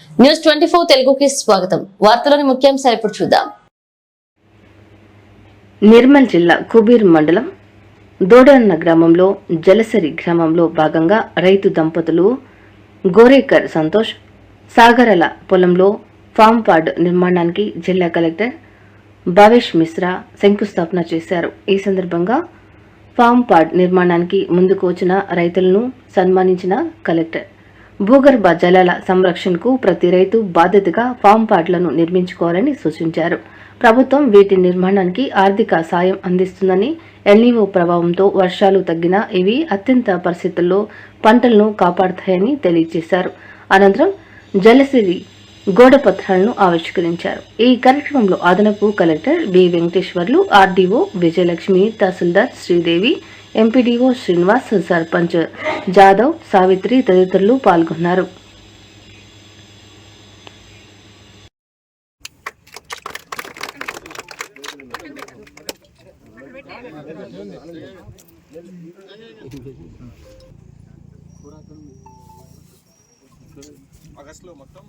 News 24 తెలుగుకి స్వాగతం. వార్తలోని ముఖ్యాంశాలు ఇప్పుడు చూద్దాం. నిర్మల్ జిల్లా కుబీర్ మండలం దోడన్న గ్రామంలో జలసరి గ్రామంలో భాగంగా రైతు దంపతులు గోరేకర్ సంతోష్ సాగరల పొలంలో ఫామ్ పాడ్ నిర్మాణానికి జిల్లా కలెక్టర్ భావేష్ మిశ్రా శంకుస్థాపన చేశారు. ఈ సందర్భంగా ఫామ్ పాడ్ నిర్మాణానికి ముందుకు వచ్చిన రైతులను సన్మానించిన కలెక్టర్ భూగర్భ జలాల సంరక్షణకు ప్రతి రైతు బాధ్యతగా ఫామ్ పాడ్లను నిర్మించుకోవాలని సూచించారు. ప్రభుత్వం వీటి నిర్మాణానికి ఆర్థిక సాయం అందిస్తుందని, ఎల్నినో ప్రభావంతో వర్షాలు తగ్గినా ఇవి అత్యంత పరిస్థితుల్లో పంటలను కాపాడుతాయని తెలియజేశారు. అనంతరం జలసిరి గోడ పత్రాలను ఆవిష్కరించారు. ఈ కార్యక్రమంలో అదనపు collector B Venkateswarlu, RDO Vijayalakshmi, తహసీల్దార్ శ్రీదేవి, ఎంపీడీఓ శ్రీనివాస్, సర్పంచ్ జాదవ్, సావిత్రి తదితరులు పాల్గొన్నారు. ఆగస్టులో మొత్తం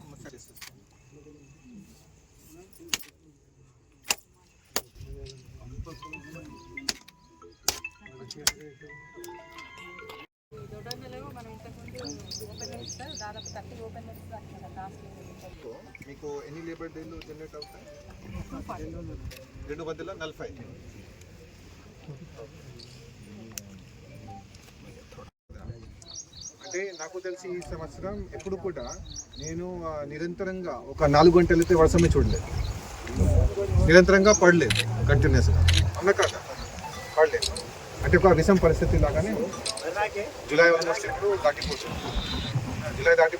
మీకు ఎన్ని లేబర్ డేలు జనరేట్ అవుతాయి? 240. అంటే నాకు తెలిసి ఈ సంవత్సరం ఎప్పుడు కూడా నేను నిరంతరంగా ఒక 4 గంటలు అయితే వర్షమే చూడలేదు, నిరంతరంగా పడలేదు, కంటిన్యూస్గా అన్న కాక పడలేదు. అంటే ఒక విషం పరిస్థితి లాగానే జూలై ఆల్మోస్ట్ ఇప్పుడు దాటిపోతుంది. జూలై దాటి